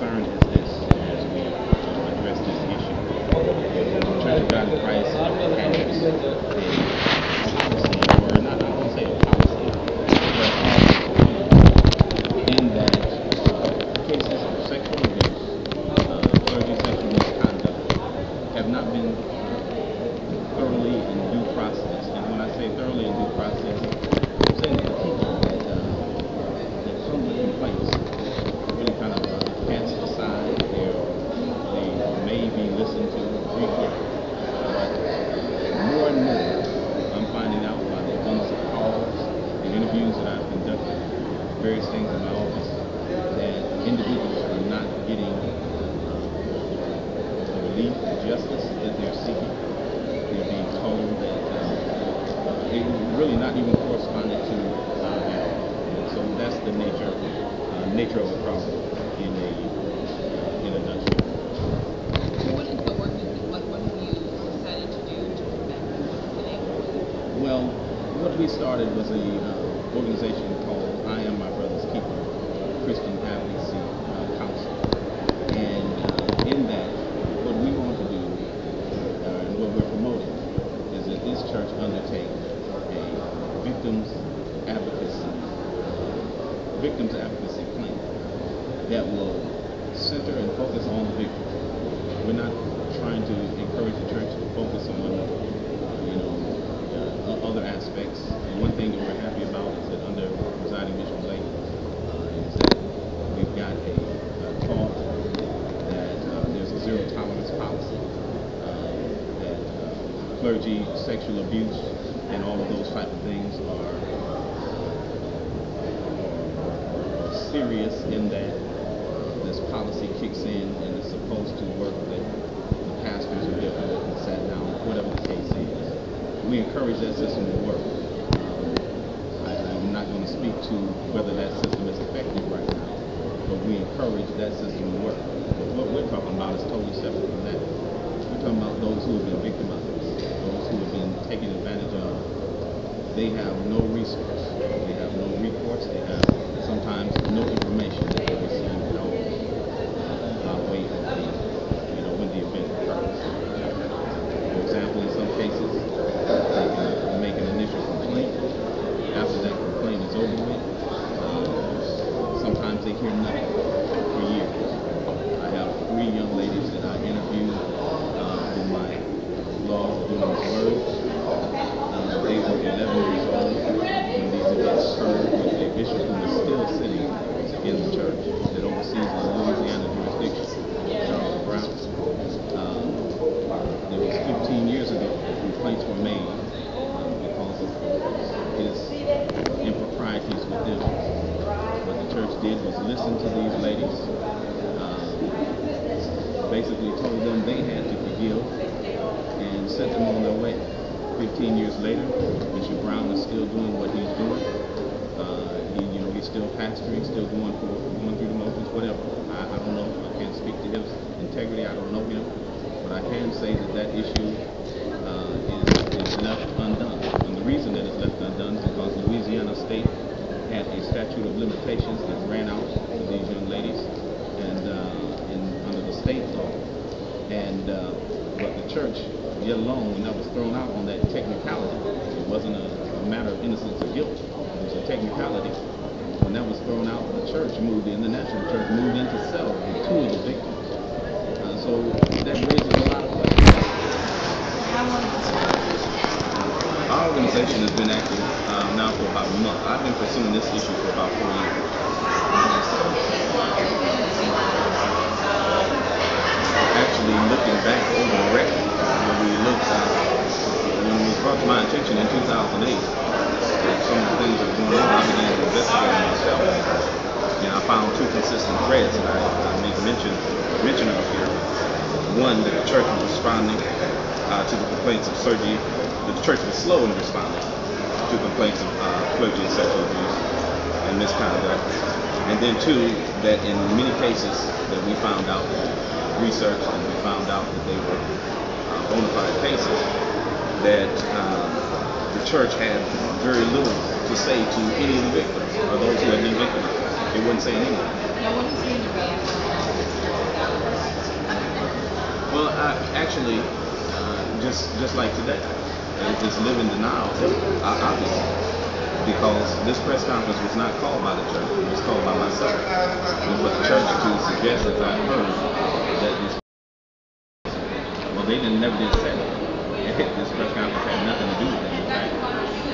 concern is this as we address this issue. The Church of God in Christ has a policy, or not, I won't say a policy, but in that cases of sexual abuse, clergy sexual misconduct, have not been thoroughly in due process. And when I say thoroughly in due process, I'm saying that the people that come with complaints really kind of cast aside, they may be listened to briefly, but more and more I'm finding out by the abundance of calls and interviews that I've conducted, various things in my office, that individuals are not getting the relief and justice that they're seeking. They're being told that it really not even corresponded to our value. And so that's the nature of the problem in a nutshell. What is the ordinance? What have you decided to do to prevent this? Well, what we started was a organization called I Am My Brother's Keeper, Christian Advocacy Council. And in that, what we want to do and what we're promoting is that this church undertake a victims advocacy plan that will center and focus on the victim. We're not trying to encourage the church to focus on other aspects. And one thing that we're happy about is that under presiding Bishop Blake is that we've got a thought that there's a zero tolerance policy, that clergy sexual abuse and all of those type of things are serious, in that this policy kicks in and is supposed to work, that the pastors will get with and sat down, whatever the case is. We encourage that system to work. I'm not going to speak to whether that system is effective right now, but we encourage that system to work. But what we're talking about is totally separate from that. We're talking about those who have been victimized, those who have been taken advantage of. They have no resource, they have no recourse, they have sometimes no information that they receive at all by way of when the event occurs. For example, in some cases, they can make an initial complaint. After that complaint is over with, sometimes they hear nothing for years. I have 3 young ladies that I interviewed in my Laws of Doing His Word. They were 11 years old when these events occurred, with a bishop who was still sitting in the church that oversees the Louisiana jurisdiction, Charles Brown. It was 15 years ago that complaints were made because of his improprieties with them. What the church did was listen to these ladies, basically told them they had to forgive, and sent them on their way. 15 years later, Bishop Brown is still doing what he's doing. He's still pastoring, still going through the motions, whatever. I don't know. I can't speak to his integrity. I don't know him, but I can say that issue is left undone. And the reason that it's left undone is because Louisiana State had a statute of limitations that ran out for these young ladies, and under the state law, and but the church, yet alone, when that was thrown out on that technicality, it wasn't a matter of innocence or guilt. It was a technicality. When that was thrown out, the church moved in, the national church moved in to settle with 2 of the victims. So that raises a lot of questions. Our organization has been active now for about a month. I've been pursuing this issue for about 4 years. Actually, looking back over the record, when it was brought to my attention in 2008, some of the things that were going on, I began to investigate myself, and I found 2 consistent threads that I make mention of here. One, that the church was responding to the complaints of clergy, that the church was slow in responding to complaints of clergy and sexual abuse and misconduct. And then 2, that in many cases that we found out, researched, and we found out that they were bona fide cases, that the church had very little to say to any of the victims or those who had been victimized. It wouldn't say anything. Now, what has been the reaction? Actually, just like today, it's living denial, obviously, because this press conference was not called by the church; it was called by myself. And for the church to suggest, as I heard, that this well, they never did say that. This press conference had nothing to do with it. In fact,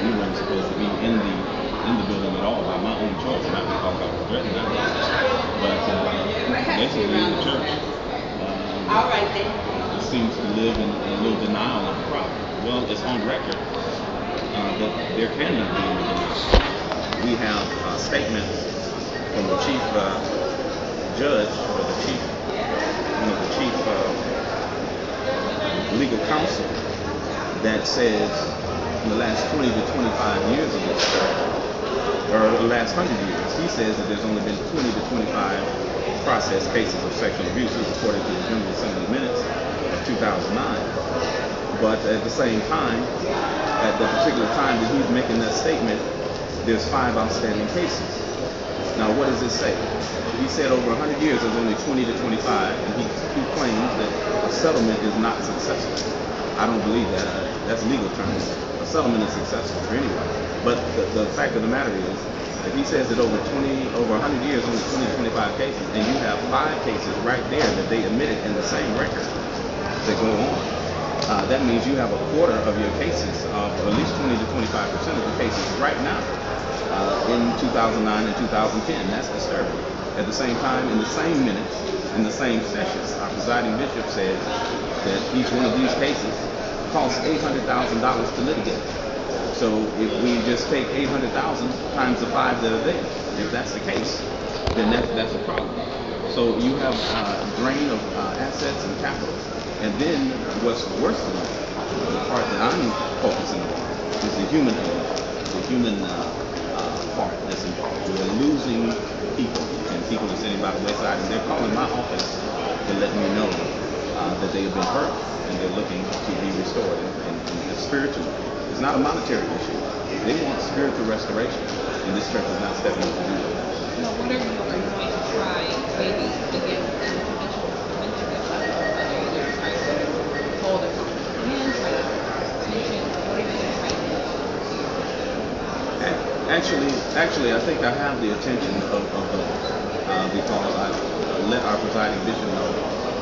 we weren't supposed to be in the building at all by my own choice, not because I was threatened. But basically, the church seems to live in a little denial of the problem. Well, it's on record that there can be denial. We have statements from the chief judge or the chief, legal counsel that says in the last 20 to 25 years of this church, or the last 100 years, he says that there's only been 20 to 25 process cases of sexual abuse, according to the General Assembly minutes of 2009. But at the same time, at the particular time that he's making that statement, there's 5 outstanding cases. Now, what does this say? He said over 100 years there's only 20 to 25, and he claims that a settlement is not successful. I don't believe that. That's legal terms. A settlement is successful anyway. But the fact of the matter is, if he says that over 100 years, only 20 to 25 cases, and you have 5 cases right there that they admitted in the same record that go on, that means you have a quarter of your cases, or at least 20 to 25% of the cases right now in 2009 and 2010. That's disturbing. At the same time, in the same minutes, in the same sessions, our presiding bishop says that each one of these cases costs $800,000 to litigate. So if we just take 800,000 times the 5 that are there, if that's the case, then that's a problem. So you have a drain of assets and capital. And then what's worse than that, the part that I'm focusing on, is the human element, the human part that's involved. We're losing people, and people are sitting by the wayside, and they're calling my office to let me know that they have been hurt, and they're looking to be restored. And it's spiritual. It's not a monetary issue. They want spiritual restoration, and this church is not stepping up to do that. Now, what are you going to try, maybe, again, in the convention, are you going to try to hold a conference again, try to mention, what are you going to try to do? Actually, I think I have the attention of those because I let our presiding bishop know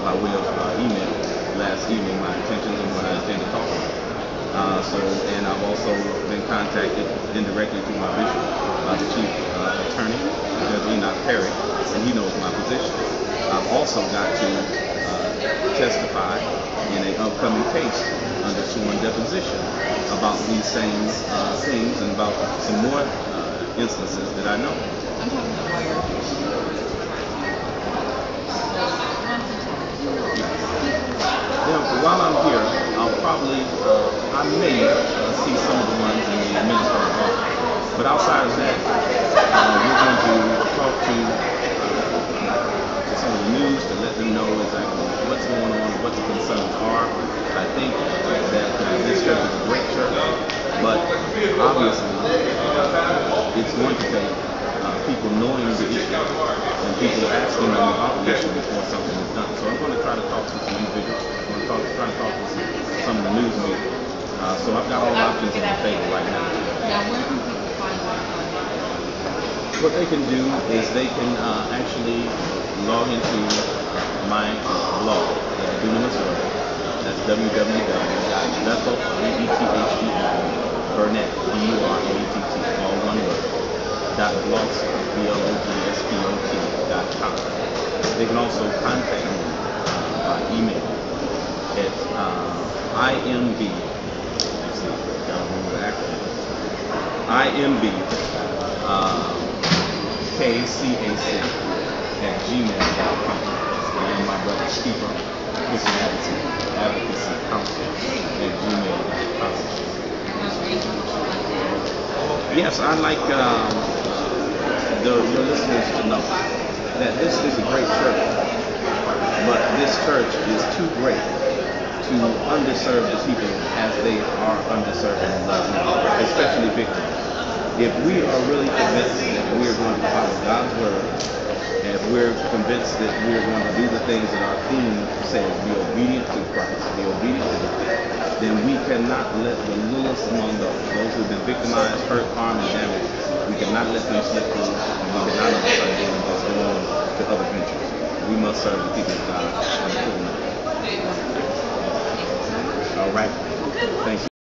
by way of email last evening my intentions and what I intend to talk about. And I've also been contacted indirectly through my bishop by the chief attorney, Judge Enoch Perry, and he knows my position. I've also got to testify in an upcoming case under sworn deposition about these same things and about some more instances that I know. I'm talking about wire. Yeah, while I'm here, I'll probably, I may see some of the ones in the administrative office. But outside of that, we're going to talk to some of the news to let them know exactly what's going on, what the concerns are. I think that this church is a great church, but obviously it's going to take people knowing the issue and people asking them about the issue before something is done. So I'm going to try to talk to some individuals. I'm going to try to talk to some of the news media. So I've got all options on the table right now. Now, where can people find out? What they can do is they can actually log into my blog at the Dunamis Word. That's www.Bethel, Burnett, B-U-R-N-E-T-T, all one word, .blogspot.com. They can also contact me by email at IMB, let's see, gotta remember the acronym, IMB KCAC at gmail.com. And my brother's keeper, Christian Advocacy Council at gmail.com. Yes, I'd like your listeners to know that this is a great church, but this church is too great to underserve the people as they are underserving right now, especially victims. If we are really convinced that we are going to follow God's word If we're convinced that we're going to do the things that our King says, be obedient to Christ, be obedient to the faith, then we cannot let the littlest among those who've been victimized, hurt, harmed, and damaged, we cannot let them slip through, and we cannot let them just go on to other ventures. We must serve the people of God. All right. Thank you.